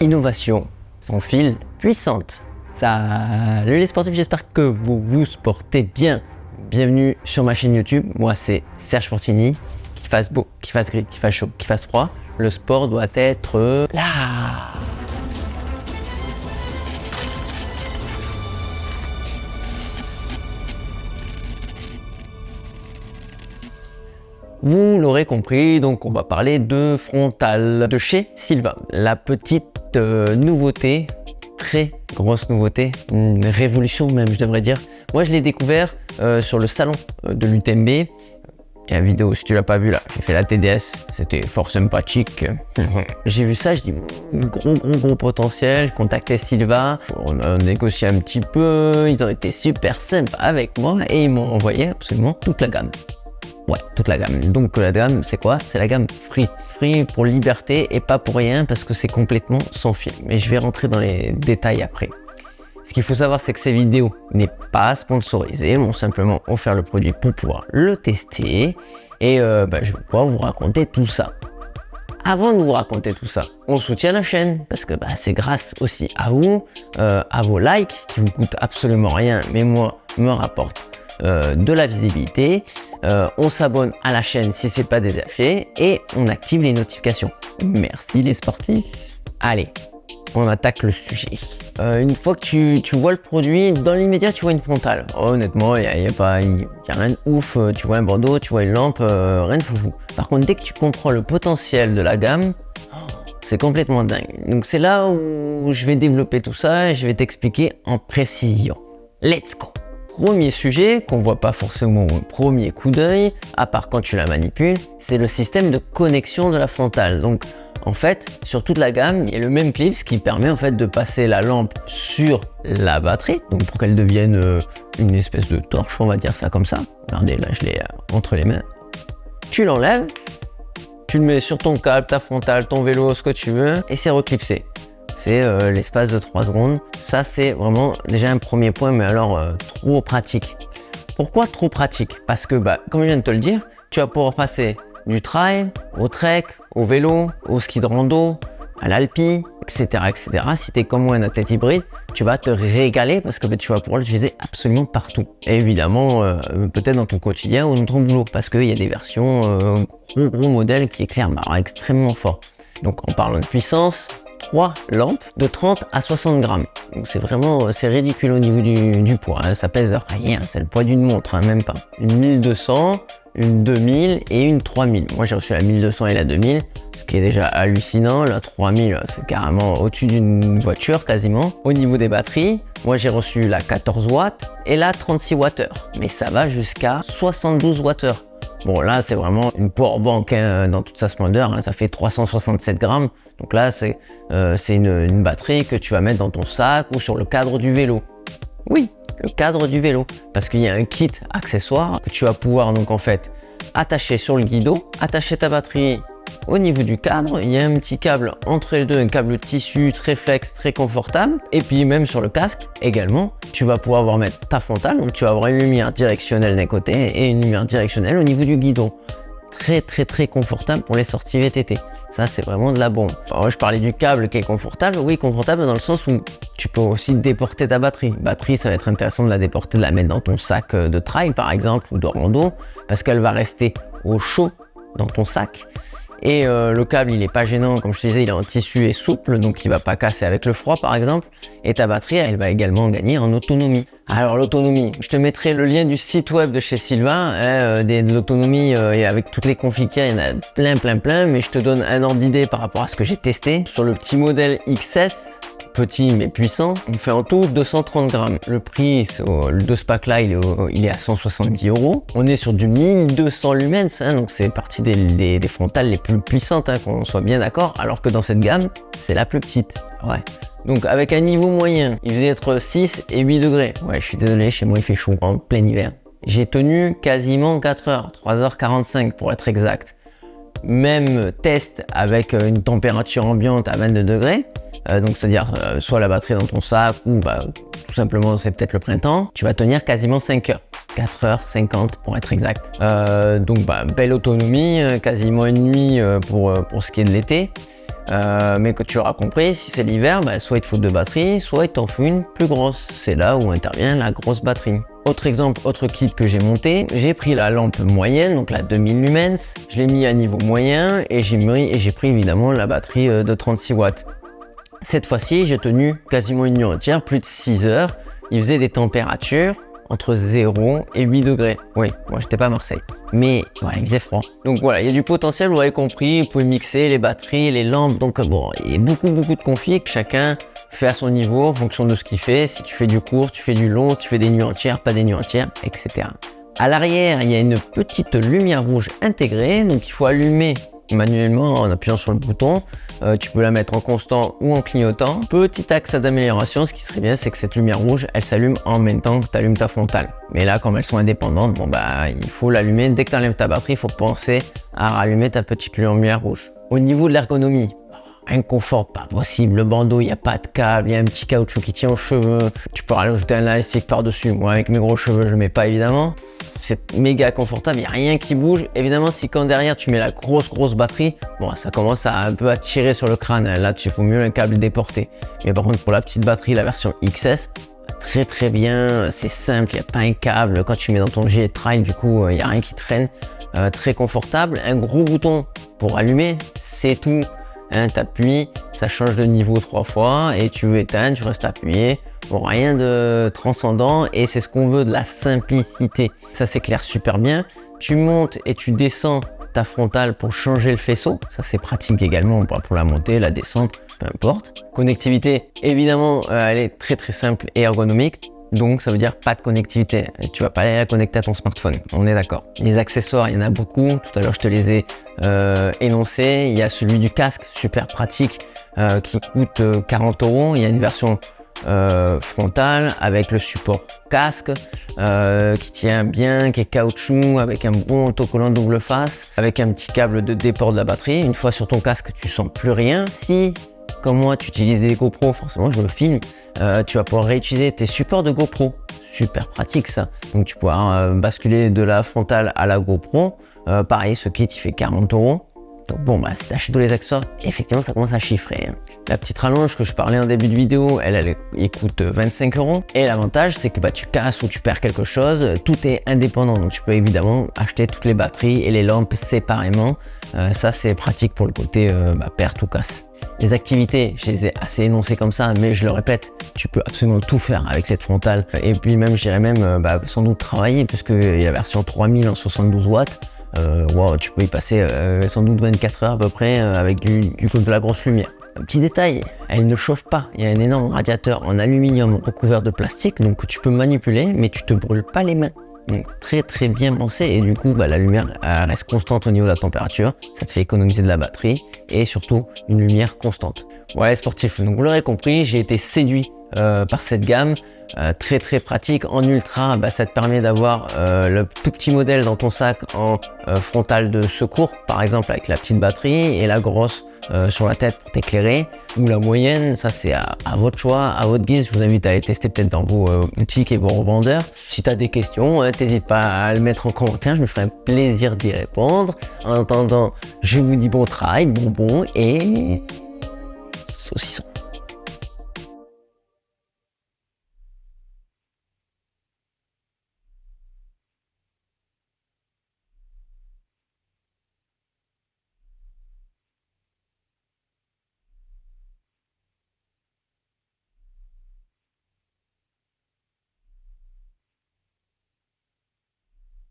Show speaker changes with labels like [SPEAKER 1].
[SPEAKER 1] Innovation sans fil puissante. Salut les sportifs, j'espère que vous vous portez bien. Bienvenue sur ma chaîne YouTube. Moi c'est Serge Fortini. Qu'il fasse beau, qu'il fasse gris, qu'il fasse chaud, qu'il fasse froid, le sport doit être là. Vous l'aurez compris, donc on va parler de frontal de chez Silva. La petite nouveauté, très grosse nouveauté, une révolution même je devrais dire. Moi je l'ai découvert sur le salon de l'UTMB. La vidéo, si tu l'as pas vu là, j'ai fait la TDS, c'était fort sympathique. J'ai vu ça, je dis gros potentiel, j'ai contacté Silva, on a négocié un petit peu, ils ont été super sympas avec moi et ils m'ont envoyé absolument toute la gamme. Ouais, toute la gamme. Donc la gamme, c'est quoi? C'est la gamme Free. Free pour liberté et pas pour rien parce que c'est complètement sans fil. Mais je vais rentrer dans les détails après. Ce qu'il faut savoir, c'est que ces vidéos n'est pas sponsorisées. Ils m'ont simplement offert le produit pour pouvoir le tester. Et je vais pouvoir vous raconter tout ça. Avant de vous raconter tout ça, on soutient la chaîne parce que c'est grâce aussi à vous, à vos likes qui vous coûtent absolument rien, mais moi me rapportent de la visibilité. On s'abonne à la chaîne si c'est pas déjà fait et on active les notifications. Merci les sportifs. Allez, on attaque le sujet. Une fois que tu vois le produit, dans l'immédiat tu vois une frontale. Honnêtement, il y a rien de ouf. Tu vois un bandeau, tu vois une lampe, rien de foufou. Par contre, dès que tu comprends le potentiel de la gamme, c'est complètement dingue. Donc c'est là où je vais développer tout ça et je vais t'expliquer en précision. Let's go! Premier sujet qu'on voit pas forcément au premier coup d'œil, à part quand tu la manipules, c'est le système de connexion de la frontale. Donc en fait, sur toute la gamme, il y a le même clip qui permet en fait de passer la lampe sur la batterie, donc pour qu'elle devienne une espèce de torche, on va dire ça comme ça. Regardez, là je l'ai entre les mains. Tu l'enlèves, tu le mets sur ton câble, ta frontale, ton vélo, ce que tu veux, et c'est reclipsé. C'est l'espace de 3 secondes. Ça, c'est vraiment déjà un premier point, mais alors trop pratique. Pourquoi trop pratique? Parce que, comme je viens de te le dire, tu vas pouvoir passer du trail, au trek, au vélo, au ski de rando, à l'alpi, etc. Si tu es comme moi un athlète hybride, tu vas te régaler parce que tu vas pouvoir l'utiliser absolument partout. Et évidemment, peut-être dans ton quotidien ou dans ton boulot, parce qu'il y a des versions gros modèles qui éclairent extrêmement fort. Donc en parlant de puissance, 3 lampes de 30 à 60 grammes. Donc c'est ridicule au niveau du poids. Hein. Ça pèse rien, c'est le poids d'une montre, hein, même pas. Une 1200, une 2000 et une 3000. Moi j'ai reçu la 1200 et la 2000, ce qui est déjà hallucinant. La 3000, c'est carrément au-dessus d'une voiture quasiment. Au niveau des batteries, moi j'ai reçu la 14 watts et la 36 Wh. Mais ça va jusqu'à 72 Wh. Bon là c'est vraiment une powerbank dans toute sa splendeur, hein, ça fait 367 grammes. Donc là c'est une batterie que tu vas mettre dans ton sac ou sur le cadre du vélo. Oui, le cadre du vélo. Parce qu'il y a un kit accessoire que tu vas pouvoir donc en fait attacher sur le guidon, attacher ta batterie au niveau du cadre. Il y a un petit câble entre les deux, un câble tissu très flex, très confortable. Et puis même sur le casque également, tu vas pouvoir mettre ta frontale. Donc tu vas avoir une lumière directionnelle d'un côté et une lumière directionnelle au niveau du guidon. Très confortable pour les sorties VTT. Ça c'est vraiment de la bombe. Alors, je parlais du câble qui est confortable. Oui, confortable dans le sens où tu peux aussi déporter ta batterie. Batterie, ça va être intéressant de la déporter, de la mettre dans ton sac de trail par exemple ou de rando parce qu'elle va rester au chaud dans ton sac. Et le câble il est pas gênant, comme je te disais, il est en tissu et souple, donc il va pas casser avec le froid par exemple. Et ta batterie elle va également gagner en autonomie. Alors l'autonomie, je te mettrai le lien du site web de chez Silva, de l'autonomie et avec toutes les config qu'il y a plein, mais je te donne un ordre d'idée par rapport à ce que j'ai testé. Sur le petit modèle XS, petit mais puissant, on fait en tout 230 grammes. Le prix de ce pack là il est à 170 €. On est sur du 1200 lumens, hein, donc c'est partie des frontales les plus puissantes, hein, qu'on soit bien d'accord, alors que dans cette gamme c'est la plus petite. Ouais. Donc avec un niveau moyen, il faisait être 6 et 8 degrés. Ouais, je suis désolé, chez moi il fait chaud en plein hiver. J'ai tenu quasiment 4 heures, 3h45 pour être exact. Même test avec une température ambiante à 22 degrés. Donc c'est-à-dire soit la batterie dans ton sac ou tout simplement c'est peut-être le printemps, tu vas tenir quasiment 5 heures. 4h50 pour être exact. Donc belle autonomie, quasiment une nuit pour ce qui est de l'été. mais que tu auras compris, si c'est l'hiver, bah, soit il te faut 2 batteries, soit il t'en faut une plus grosse. C'est là où intervient la grosse batterie. Autre exemple, autre kit que j'ai monté, j'ai pris la lampe moyenne, donc la 2000 lumens, je l'ai mis à niveau moyen et j'ai pris évidemment la batterie de 36 watts. Cette fois-ci, j'ai tenu quasiment une nuit entière, plus de 6 heures. Il faisait des températures entre 0 et 8 degrés. Oui, moi j'étais pas à Marseille, mais ouais, il faisait froid. Donc voilà, il y a du potentiel, vous avez compris, vous pouvez mixer les batteries, les lampes, donc bon, il y a beaucoup de configs, chacun fait à son niveau en fonction de ce qu'il fait. Si tu fais du court, tu fais du long, si tu fais des nuits entières, pas des nuits entières, etc. À l'arrière, il y a une petite lumière rouge intégrée, donc il faut allumer manuellement en appuyant sur le bouton. Tu peux la mettre en constant ou en clignotant. Petit axe d'amélioration, ce qui serait bien, c'est que cette lumière rouge, elle s'allume en même temps que tu allumes ta frontale. Mais là, comme elles sont indépendantes, bon bah il faut l'allumer. Dès que tu enlèves ta batterie, il faut penser à rallumer ta petite lumière rouge. Au niveau de l'ergonomie, inconfort pas possible, le bandeau, il n'y a pas de câble, il y a un petit caoutchouc qui tient aux cheveux, tu peux rajouter un élastique par-dessus. Moi avec mes gros cheveux, je le mets pas évidemment. C'est méga confortable, il n'y a rien qui bouge. Évidemment, si quand derrière tu mets la grosse batterie, bon, ça commence à un peu à tirer sur le crâne. Là, il faut mieux un câble déporté. Mais par contre, pour la petite batterie, la version XS, très bien, c'est simple, il n'y a pas un câble. Quand tu mets dans ton gilet de trail, du coup, il n'y a rien qui traîne. Très confortable, un gros bouton pour allumer, c'est tout. Hein, t'appuies, ça change de niveau 3 fois et tu veux éteindre, tu restes appuyé. Bon, rien de transcendant et c'est ce qu'on veut, de la simplicité. Ça s'éclaire super bien. Tu montes et tu descends ta frontale pour changer le faisceau. Ça c'est pratique également pour la montée, la descente, peu importe. Connectivité, évidemment, elle est très simple et ergonomique. Donc ça veut dire pas de connectivité, tu vas pas aller la connecter à ton smartphone, on est d'accord. Les accessoires, il y en a beaucoup, tout à l'heure je te les ai énoncés. Il y a celui du casque, super pratique, qui coûte 40 €. Il y a une version frontale avec le support casque qui tient bien, qui est caoutchouc, avec un bon autocollant double face, avec un petit câble de déport de la batterie. Une fois sur ton casque, tu sens plus rien. Si comme moi, tu utilises des GoPro, forcément je me filme, tu vas pouvoir réutiliser tes supports de GoPro. Super pratique ça. Donc tu pourras basculer de la frontale à la GoPro. Pareil, ce kit il fait 40 €. Donc bon, bah, si tu achètes tous les accessoires, effectivement ça commence à chiffrer. Hein. La petite rallonge que je parlais en début de vidéo, elle coûte 25 €. Et l'avantage, c'est que bah, tu casses ou tu perds quelque chose, tout est indépendant. Donc tu peux évidemment acheter toutes les batteries et les lampes séparément. Ça c'est pratique pour le côté perte ou casse. Les activités, je les ai assez énoncées comme ça, mais je le répète, tu peux absolument tout faire avec cette frontale. Et puis même, je dirais même, sans doute travailler, puisque il y a la version 3000 en 72 watts. Wow, tu peux y passer sans doute 24 heures à peu près avec de la grosse lumière. Un petit détail, elle ne chauffe pas. Il y a un énorme radiateur en aluminium recouvert de plastique, donc que tu peux manipuler, mais tu te brûles pas les mains. Donc très bien pensé et du coup la lumière reste constante au niveau de la température, ça te fait économiser de la batterie et surtout une lumière constante. Voilà les sportifs, donc vous l'aurez compris, j'ai été séduit par cette gamme, très pratique. En ultra, ça te permet d'avoir le tout petit modèle dans ton sac en frontale de secours, par exemple avec la petite batterie, et la grosse sur la tête pour t'éclairer, ou la moyenne, ça c'est à votre choix, à votre guise. Je vous invite à aller tester peut-être dans vos boutiques et vos revendeurs. Si tu as des questions, n'hésite pas à le mettre en commentaire, je me ferai un plaisir d'y répondre. En attendant, je vous dis bon travail, bonbon et saucisson.